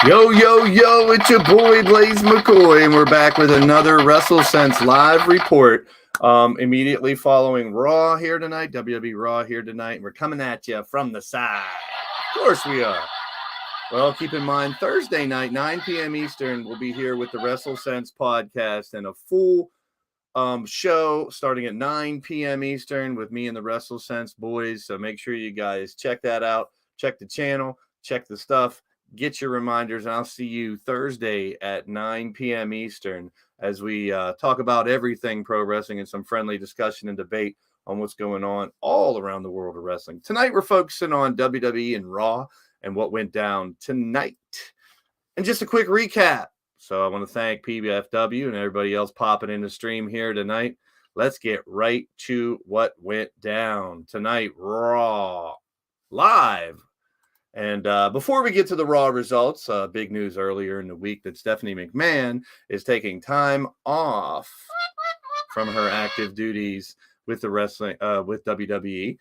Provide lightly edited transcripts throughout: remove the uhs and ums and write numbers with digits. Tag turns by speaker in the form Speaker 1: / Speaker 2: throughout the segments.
Speaker 1: Yo, yo, yo, it's your boy Blaise McCoy, and we're back with another WrestleSense live report. Immediately following Raw here tonight, WWE RAW here tonight, and we're coming at you from the side. Of course we are. Well, keep in mind, Thursday night, 9 p.m. Eastern, we'll be here with the WrestleSense Podcast and a full show starting at 9 p.m. Eastern with me and the WrestleSense boys. So make sure you guys check that out. Check the channel, check the stuff. Get your reminders, and I'll see you Thursday at 9 p.m. Eastern as we talk about everything pro wrestling and some friendly discussion and debate on what's going on all around the world of wrestling. Tonight, we're focusing on WWE and Raw and what went down tonight. And just a quick recap. So I want to thank PBFW and everybody else popping in the stream here tonight. Let's get right to what went down tonight. Raw live. And before we get to the Raw results, big news earlier in the week that Stephanie McMahon is taking time off from her active duties with the wrestling, with WWE.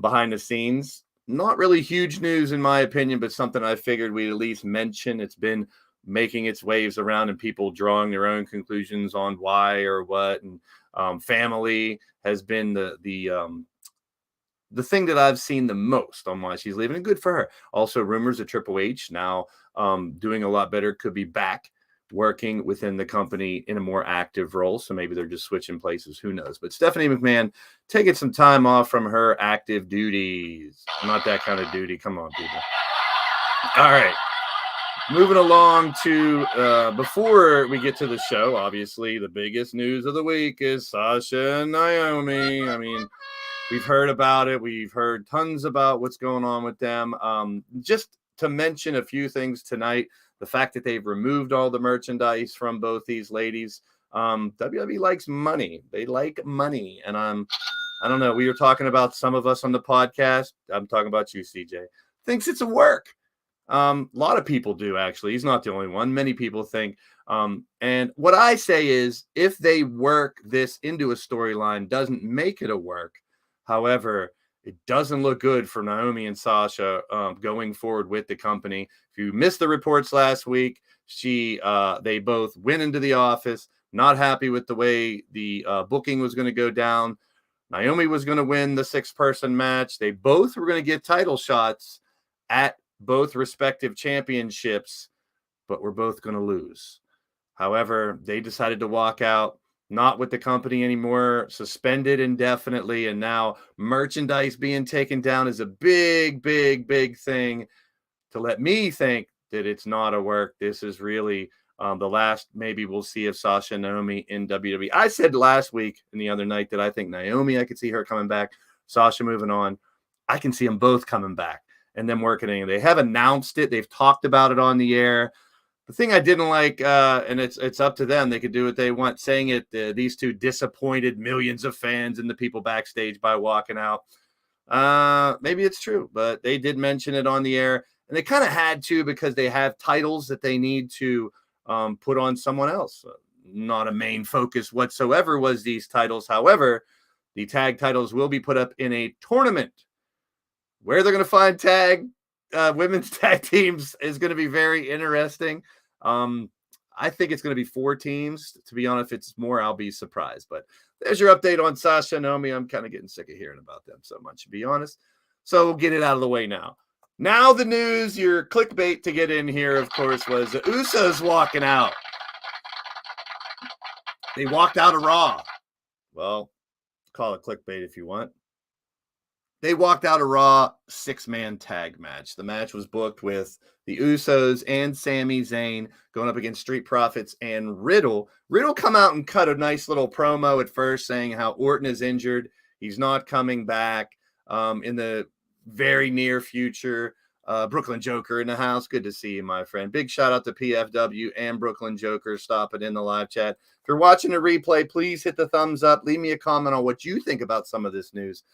Speaker 1: Behind the scenes, not really huge news in my opinion, but something I figured we'd at least mention. It's been making its waves around and people drawing their own conclusions on why or what. And family has been the thing that I've seen the most on why she's leaving, and good for her. Also, rumors of Triple H now doing a lot better, could be back working within the company in a more active role. So maybe they're just switching places. Who knows? But Stephanie McMahon taking some time off from her active duties. Not that kind of duty. Come on, people. All right. Moving along to, before we get to the show, obviously the biggest news of the week is Sasha and Naomi. I mean, we've heard about it. We've heard tons about what's going on with them. Just to mention a few things tonight, the fact that they've removed all the merchandise from both these ladies. WWE likes money. They like money. And I don't know. We were talking about some of us on the podcast. I'm talking about you, CJ. Thinks it's a work. A lot of people do, actually. He's not the only one. Many people think. And what I say is, if they work this into a storyline, doesn't make it a work. However, it doesn't look good for Naomi and Sasha going forward with the company. If you missed the reports last week, they both went into the office, not happy with the way the booking was going to go down. Naomi was going to win the 6-person match. They both were going to get title shots at both respective championships, but we're both going to lose. However, they decided to walk out. Not with the company anymore, suspended indefinitely, and now merchandise being taken down is a big, big, big thing to let me think that it's not a work. This is really the last maybe we'll see of Sasha and Naomi in WWE. I said last week and the other night that I think Naomi, I could see her coming back, Sasha moving on. I can see them both coming back and them working in. They have announced it. They've talked about it on the air. The thing I didn't like, and it's up to them, they could do what they want, saying it, these two disappointed millions of fans and the people backstage by walking out. Maybe it's true, but they did mention it on the air, and they kind of had to because they have titles that they need to put on someone else. Not a main focus whatsoever was these titles. However, the tag titles will be put up in a tournament. Where they're going to find women's tag teams is going to be very interesting. I think it's going to be 4 teams. To be honest, if it's more, I'll be surprised. But there's your update on Sasha and Naomi. I'm kind of getting sick of hearing about them so much, to be honest. So we'll get it out of the way now. Now the news, your clickbait to get in here, of course, was the Usos walking out. They walked out of Raw. well, call it clickbait if you want. They walked out a Raw 6-man tag match. The match was booked with the Usos and Sami Zayn going up against Street Profits and Riddle. Riddle come out and cut a nice little promo at first saying how Orton is injured. He's not coming back in the very near future. Brooklyn Joker in the house. Good to see you, my friend. Big shout out to PFW and Brooklyn Joker stopping in the live chat. If you're watching a replay, please hit the thumbs up. Leave me a comment on what you think about some of this news.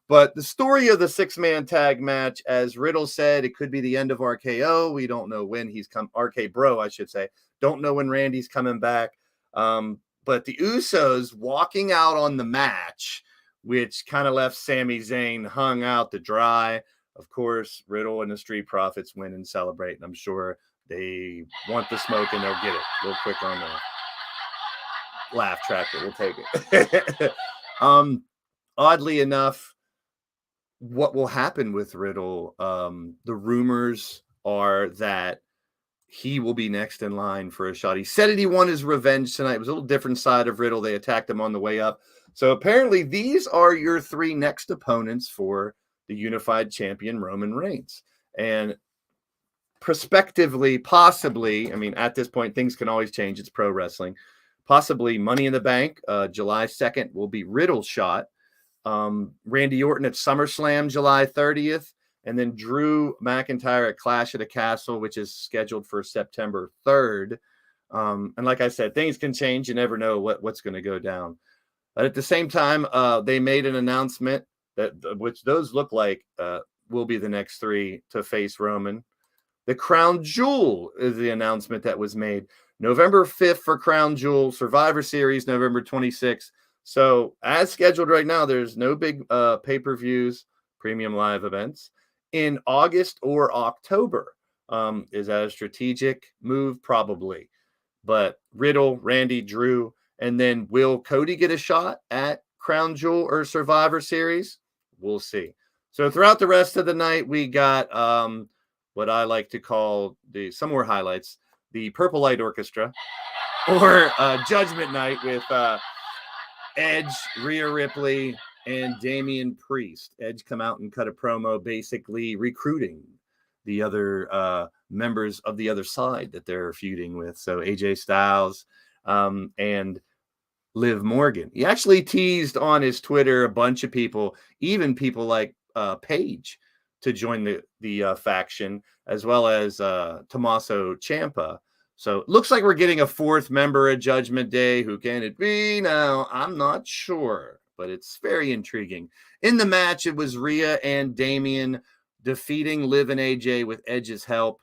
Speaker 1: But the story of the 6-man tag match, as Riddle said, it could be the end of RKO. We don't know when he's come. RK Bro, I should say. Don't know when Randy's coming back. But the Usos walking out on the match, which kind of left Sami Zayn hung out to dry. Of course, Riddle and the Street Profits win and celebrate. And I'm sure they want the smoke and they'll get it. Real quick on the laugh track, but we'll take it. Oddly enough, what will happen with Riddle? The rumors are that he will be next in line for a shot. He said he won his revenge tonight. It was a little different side of Riddle. They attacked him on the way up. So apparently these are your 3 next opponents for the unified champion Roman Reigns. And prospectively, possibly, I mean, at this point, things can always change. It's pro wrestling. Possibly Money in the Bank, July 2nd will be Riddle's shot. Randy Orton at SummerSlam July 30th, and then Drew McIntyre at Clash of the Castle, which is scheduled for September 3rd. And like I said, things can change. You never know what's going to go down. But at the same time, they made an announcement that which those look like will be the next 3 to face Roman. The Crown Jewel is the announcement that was made. November 5th for Crown Jewel, Survivor Series, November 26th. So as scheduled right now, there's no big pay-per-views, premium live events in August or October. Is that a strategic move? Probably. But Riddle, Randy, Drew, and then will Cody get a shot at Crown Jewel or Survivor Series? We'll see. So throughout the rest of the night, we got what I like to call some more highlights, the Purple Light Orchestra or Judgement Night with Edge, Rhea Ripley, and Damian Priest. Edge come out and cut a promo basically recruiting the other members of the other side that they're feuding with. So AJ Styles and Liv Morgan. He actually teased on his Twitter a bunch of people, even people like Paige, to join the faction, as well as Tommaso Ciampa. So it looks like we're getting a 4th member at Judgment Day. Who can it be now? I'm not sure, but it's very intriguing. In the match, it was Rhea and Damian defeating Liv and AJ with Edge's help.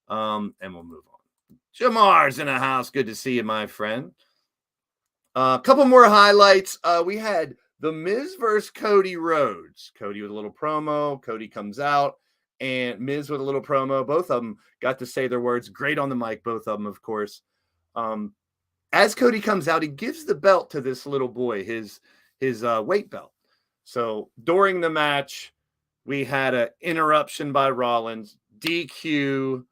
Speaker 1: And we'll move on. Jamar's in the house. Good to see you, my friend. A couple more highlights. We had The Miz versus Cody Rhodes. Cody with a little promo. Cody comes out. And Miz with a little promo. Both of them got to say their words. Great on the mic, both of them, of course. As Cody comes out, he gives the belt to this little boy, his weight belt. So during the match, we had an interruption by Rollins, DQ,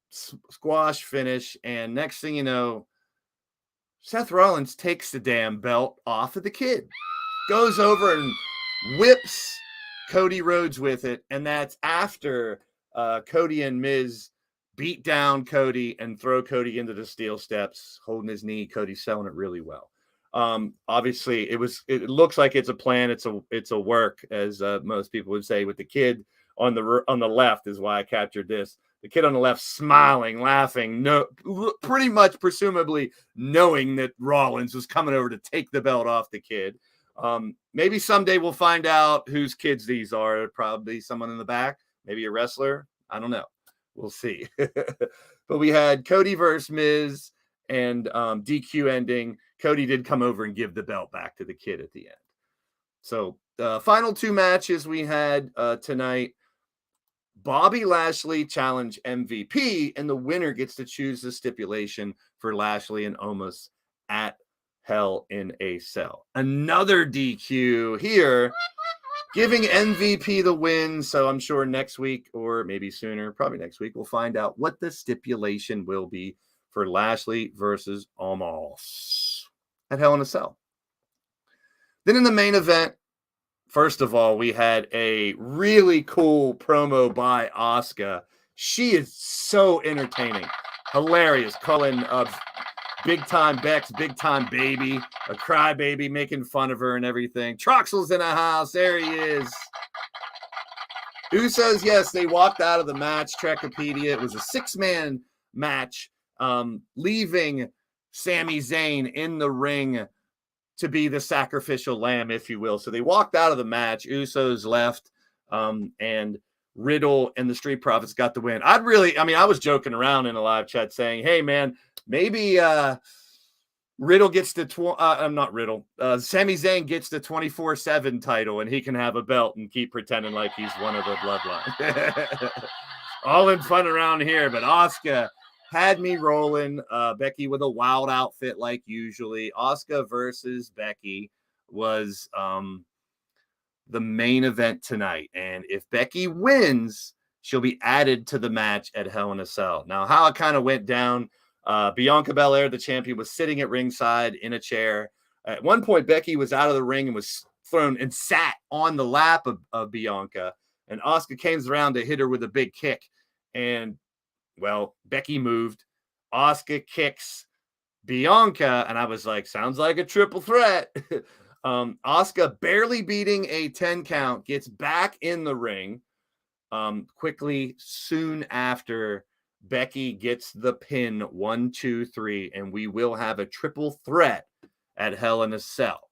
Speaker 1: squash finish, and next thing you know, Seth Rollins takes the damn belt off of the kid, goes over and whips Cody Rhodes with it, and that's after Cody and Miz beat down Cody and throw Cody into the steel steps, holding his knee. Cody's selling it really well. Obviously, it looks like it's a plan. It's a work, as most people would say. With the kid on the left is why I captured this. The kid on the left smiling, laughing, pretty much presumably knowing that Rollins was coming over to take the belt off the kid. Maybe someday we'll find out whose kids these are. Probably someone in the back, maybe a wrestler. I don't know. We'll see. But we had Cody versus Miz and DQ ending. Cody did come over and give the belt back to the kid at the end. So the final 2 matches we had tonight. Bobby Lashley challenge MVP, and the winner gets to choose the stipulation for Lashley and Omos at Hell in a Cell. Another DQ here, giving MVP the win. So I'm sure next week, or maybe sooner, probably next week, we'll find out what the stipulation will be for Lashley versus Omos at Hell in a Cell. Then in the main event, first of all, we had a really cool promo by Asuka. She is so entertaining, hilarious, calling big time Bex, big time baby, a crybaby, making fun of her and everything. Troxel's in the house. There he is. Usos, yes, they walked out of the match. Trekopedia. It was a 6-man match, leaving Sami Zayn in the ring to be the sacrificial lamb, if you will. So they walked out of the match. Usos left, and Riddle and the Street Profits got the win. I was joking around in a live chat saying, hey, man, maybe Riddle gets the Sami Zayn gets the 24/7 title and he can have a belt and keep pretending like he's one of the bloodline. All in fun around here, but Asuka had me rolling. Becky with a wild outfit like usually. Asuka versus Becky was the main event tonight. And if Becky wins, she'll be added to the match at Hell in a Cell. Now, how it kind of went down, Bianca Belair, the champion, was sitting at ringside in a chair. At one point, Becky was out of the ring and was thrown and sat on the lap of Bianca. And Asuka came around to hit her with a big kick. And, well, Becky moved. Asuka kicks Bianca. And I was like, sounds like a triple threat. Asuka barely beating a 10 count, gets back in the ring. Quickly, soon after, Becky gets the pin 1, 2, 3, and we will have a triple threat at Hell in a Cell.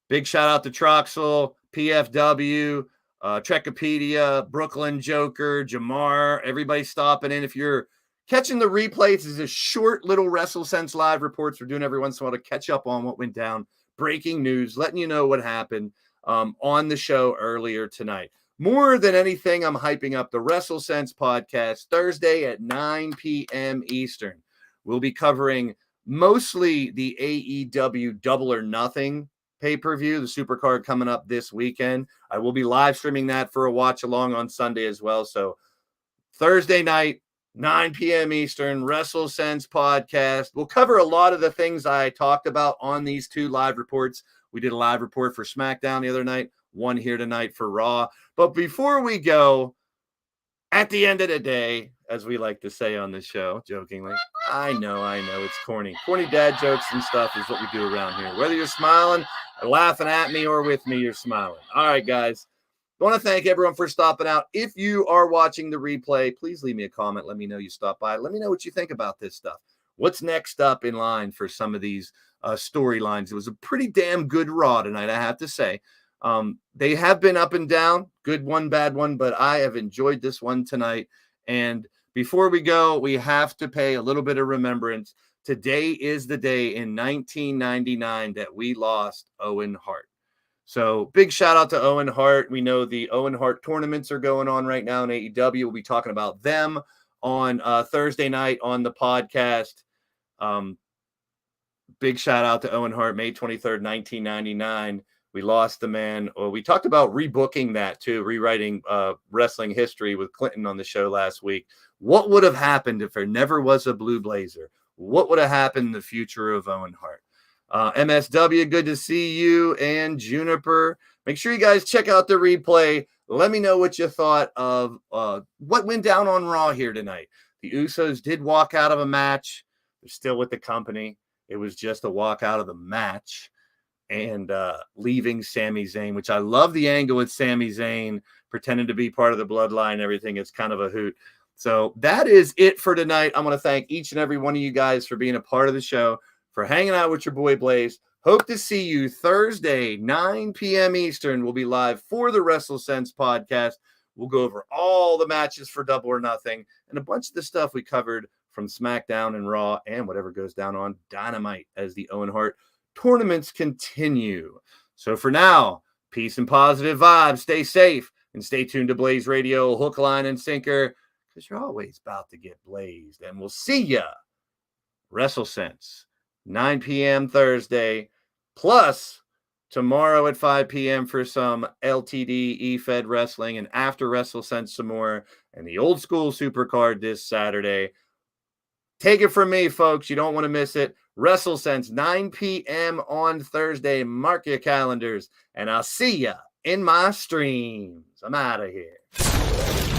Speaker 1: Big shout out to Troxel, PFW, Trekopedia, Brooklyn Joker, Jamar, everybody stopping in. If you're catching the replays, is a short little WrestleSense live reports we're doing every once in a while to catch up on what went down. Breaking news, letting you know what happened on the show earlier tonight. More than anything, I'm hyping up the WrestleSense podcast Thursday at 9 p.m. Eastern. We'll be covering mostly the AEW Double or Nothing pay-per-view, the Supercard coming up this weekend. I will be live streaming that for a watch along on Sunday as well. So Thursday night, 9 p.m. Eastern, WrestleSense podcast. We'll cover a lot of the things I talked about on these two live reports. We did a live report for SmackDown the other night, one here tonight for Raw. But before we go, at the end of the day, as we like to say on the show, jokingly, I know, it's corny. Corny dad jokes and stuff is what we do around here. Whether you're smiling or laughing at me or with me, you're smiling. All right, guys. I want to thank everyone for stopping out. If you are watching the replay, please leave me a comment. Let me know you stopped by. Let me know what you think about this stuff. What's next up in line for some of these storylines? It was a pretty damn good Raw tonight, I have to say. They have been up and down, good one, bad one, but I have enjoyed this one tonight. And before we go, we have to pay a little bit of remembrance. Today is the day in 1999 that we lost Owen Hart. So big shout out to Owen Hart. We know the Owen Hart tournaments are going on right now in AEW. We'll be talking about them on Thursday night on the podcast. Big shout out to Owen Hart, May 23rd, 1999. We lost the man. We talked about rebooking that too, rewriting wrestling history with Clinton on the show last week. What would have happened if there never was a Blue Blazer? What would have happened in the future of Owen Hart? MSW, good to see you, and Juniper. Make sure you guys check out the replay. Let me know what you thought of what went down on Raw here tonight. The Usos did walk out of a match. They're still with the company. It was just a walk out of the match. And leaving Sami Zayn, which I love the angle with Sami Zayn pretending to be part of the bloodline and everything. It's kind of a hoot. So that is it for tonight. I'm going to thank each and every one of you guys for being a part of the show, for hanging out with your boy Blaise. Hope to see you Thursday, 9 p.m. Eastern. We'll be live for the WrestleSense podcast. We'll go over all the matches for Double or Nothing and a bunch of the stuff we covered from SmackDown and Raw and whatever goes down on Dynamite as the Owen Hart tournaments continue. So for now, peace and positive vibes. Stay safe and stay tuned to Blaze Radio, hook, line, and sinker, because you're always about to get blazed. And we'll see ya WrestleSense, 9 p.m. Thursday, plus tomorrow at 5 p.m. for some LTD E-Fed wrestling, and after WrestleSense some more, and the old school Supercard this Saturday. Take it from me, folks. You don't want to miss it. WrestleSense, 9 p.m. on Thursday. Mark your calendars, and I'll see ya in my streams. I'm out of here.